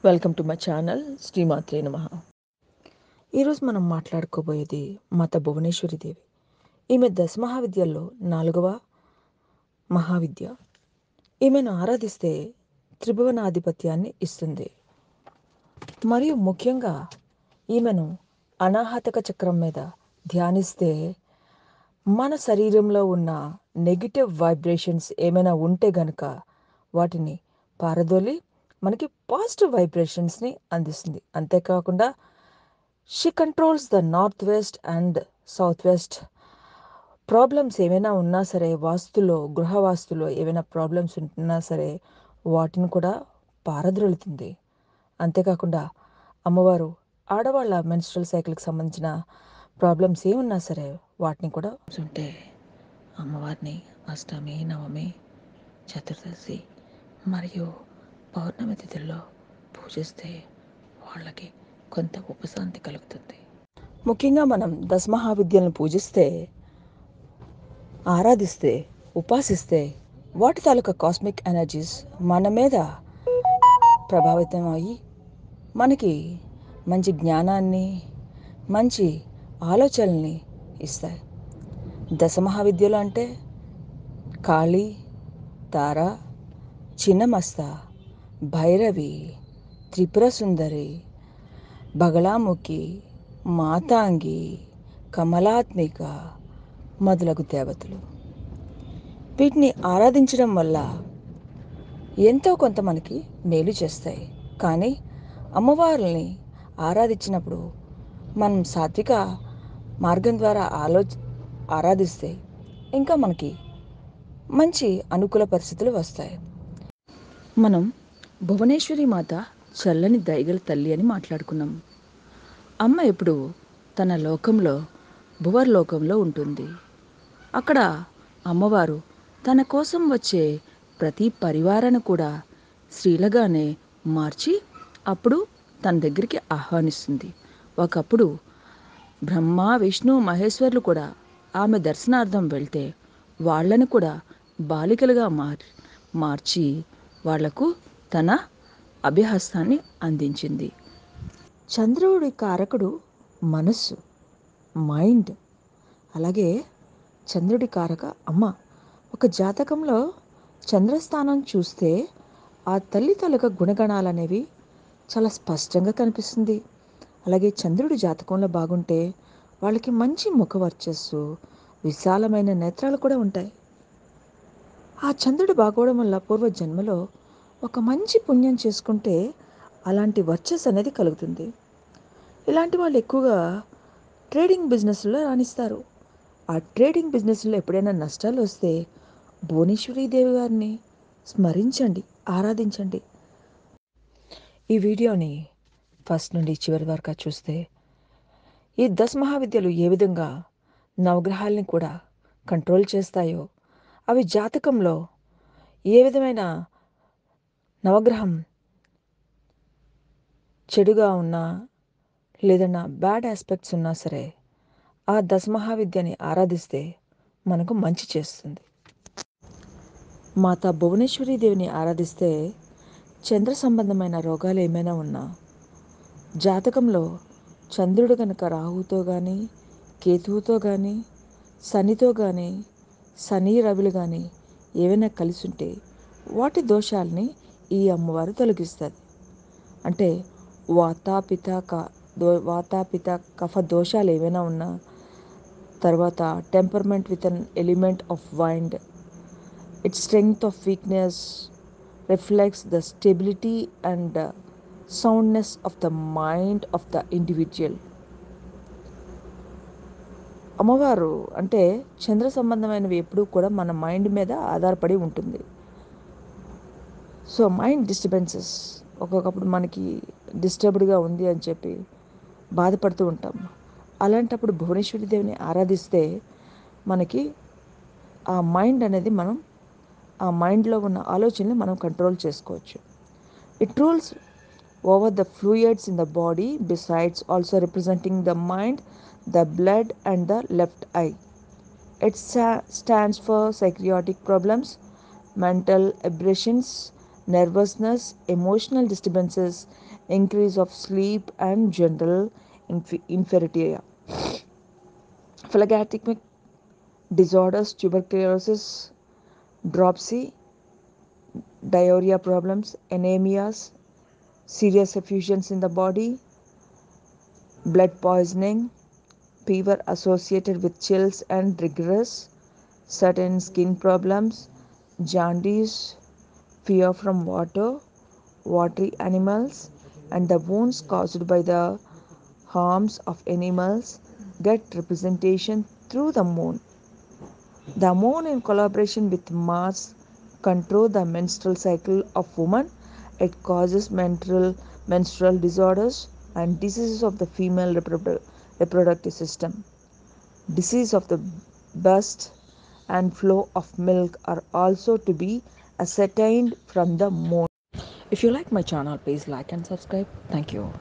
Welcome to my channel శ్రీమాత్రే నమః. ఈరోజు మనం మాట్లాడుకోబోయేది మాత భువనేశ్వరి దేవి. ఈమె దశమహావిద్యల్లో 4వ మహావిద్య. ఈమెను ఆరాధిస్తే త్రిభువనాధిపత్యాన్ని ఇస్తుంది. మరియు ముఖ్యంగా ఈమెను అనాహతక చక్రం మీద ధ్యానిస్తే మన శరీరంలో ఉన్న నెగిటివ్ వైబ్రేషన్స్ ఏమైనా ఉంటే గనుక వాటిని పారదోలి మనకి పాజిటివ్ వైబ్రేషన్స్ని అందిస్తుంది. అంతేకాకుండా she controls the north west and south west. Problems ఏమైనా ఉన్నా సరే, గృహవాస్తులో ఏమైనా ప్రాబ్లమ్స్ ఉన్నా సరే వాటిని కూడా పారద్రోలుతుంది. అంతేకాకుండా అమ్మవారు ఆడవాళ్ళ మెన్స్ట్రల్ సైకిల్కి సంబంధించిన ప్రాబ్లమ్స్ ఏమున్నా సరే వాటిని కూడా ఉంటే అమ్మవారిని అష్టమి, నవమి, చతుర్దశి మరియు పౌర్ణమి తిథుల్లో పూజిస్తే వాళ్ళకి కొంత ఉపశాంతి కలుగుతుంది. ముఖ్యంగా మనం దశమహావిద్యలను పూజిస్తే, ఆరాధిస్తే, ఉపాసిస్తే వాటి తాలూకా కాస్మిక్ ఎనర్జీస్ మన మీద ప్రభావితం అయ్యి మనకి మంచి జ్ఞానాన్ని, మంచి ఆలోచనల్ని ఇస్తాయి. దశమహావిద్యలు అంటే కాళీ, తార, చిన్నమస్త, భైరవి, త్రిపుర సుందరి, బగళాముఖి, మాతాంగి, కమలాత్మిక మొదలగు దేవతలు. వీటిని ఆరాధించడం వల్ల ఎంతో కొంత మనకి మేలు చేస్తాయి. కానీ అమ్మవారిని ఆరాధించినప్పుడు మనం సాత్విక మార్గం ద్వారా ఆరాధిస్తే ఇంకా మనకి మంచి అనుకూల పరిస్థితులు వస్తాయి. మనం భువనేశ్వరి మాత చల్లని దయగల తల్లి అని మాట్లాడుకున్నాం. అమ్మ ఎప్పుడు తన లోకంలో, భువర్లోకంలో ఉంటుంది. అక్కడ అమ్మవారు తన కోసం వచ్చే ప్రతి పరివారాన్ని కూడా స్త్రీలుగానే మార్చి అప్పుడు తన దగ్గరికి ఆహ్వానిస్తుంది. ఒకప్పుడు బ్రహ్మ, విష్ణు, మహేశ్వరులు కూడా ఆమె దర్శనార్థం వెళ్తే వాళ్ళని కూడా బాలికలుగా మార్చి వాళ్లకు తన అభయహస్తాన్ని అందించింది. చంద్రుడి కారకుడు మనస్సు, మైండ్. అలాగే చంద్రుడి కారక అమ్మ. ఒక జాతకంలో చంద్రస్థానం చూస్తే ఆ తల్లి తాలూకా గుణగణాలు అనేవి చాలా స్పష్టంగా కనిపిస్తుంది. అలాగే చంద్రుడి జాతకంలో బాగుంటే వాళ్ళకి మంచి ముఖ వర్చస్సు, విశాలమైన నేత్రాలు కూడా ఉంటాయి. ఆ చంద్రుడు బాగోవడం వల్ల పూర్వజన్మలో ఒక మంచి పుణ్యం చేసుకుంటే అలాంటి వర్చస్సు అనేది కలుగుతుంది. ఇలాంటి వాళ్ళు ఎక్కువగా ట్రేడింగ్ బిజినెస్లో రాణిస్తారు. ఆ ట్రేడింగ్ బిజినెస్లో ఎప్పుడైనా నష్టాలు వస్తే భువనేశ్వరీదేవి గారిని స్మరించండి, ఆరాధించండి. ఈ వీడియోని ఫస్ట్ నుండి చివరి వరకు చూస్తే ఈ దశమహావిద్యలు ఏ విధంగా నవగ్రహాలని కూడా కంట్రోల్ చేస్తాయో, అవి జాతకంలో ఏ విధమైన నవగ్రహం చెడుగా ఉన్నా లేదన్నా బ్యాడ్ ఆస్పెక్ట్స్ ఉన్నా సరే ఆ దశమహావిద్యని ఆరాధిస్తే మనకు మంచి చేస్తుంది. మాతా భువనేశ్వరీ దేవిని ఆరాధిస్తే చంద్ర సంబంధమైన రోగాలు ఏమైనా ఉన్నా, జాతకంలో చంద్రుడు కనుక రాహుతో కానీ, కేతువుతో కానీ, శనితో కానీ, శని రవులు కానీ ఏవైనా కలిసి ఉంటే వాటి దోషాలని ఈ అమ్మవారు తొలగిస్తుంది. అంటే వాతాపిత కఫ దోషాలు ఏవైనా ఉన్నా, తర్వాత temperament with an element of wind, it's strength of weakness reflects the stability and soundness of the mind of the individual. అమ్మవారు అంటే చంద్ర సంబంధమైనవి ఎప్పుడూ కూడా మన మైండ్ మీద ఆధారపడి ఉంటుంది. సో మైండ్ డిస్టర్బెన్సెస్ ఒక్కొక్కప్పుడు మనకి డిస్టర్బ్డ్గా ఉంది అని చెప్పి బాధపడుతూ ఉంటాం. అలాంటప్పుడు భువనేశ్వరి దేవిని ఆరాధిస్తే మనకి ఆ మైండ్ అనేది ఆ మైండ్లో ఉన్న ఆలోచనని మనం కంట్రోల్ చేసుకోవచ్చు. It rules over the fluids in the body, besides also representing the mind, the blood and the left eye. It stands for psychotic problems, mental aberrations nervousness, emotional disturbances, increase of sleep, and general inferiority. Phlegmatic disorders, tuberculosis, dropsy, diarrhea problems, anemias, serious effusions in the body, blood poisoning, fever associated with chills and rigors, certain skin problems, jaundice, fear from water, watery animals, and the wounds caused by the harms of animals get representation through the moon. The moon, in collaboration with Mars, control the menstrual cycle of women. It causes menstrual disorders and diseases of the female reproductive system. Disease of the breast and flow of milk are also to be ascertained from the moon. If you like my channel, please like and subscribe. Thank you.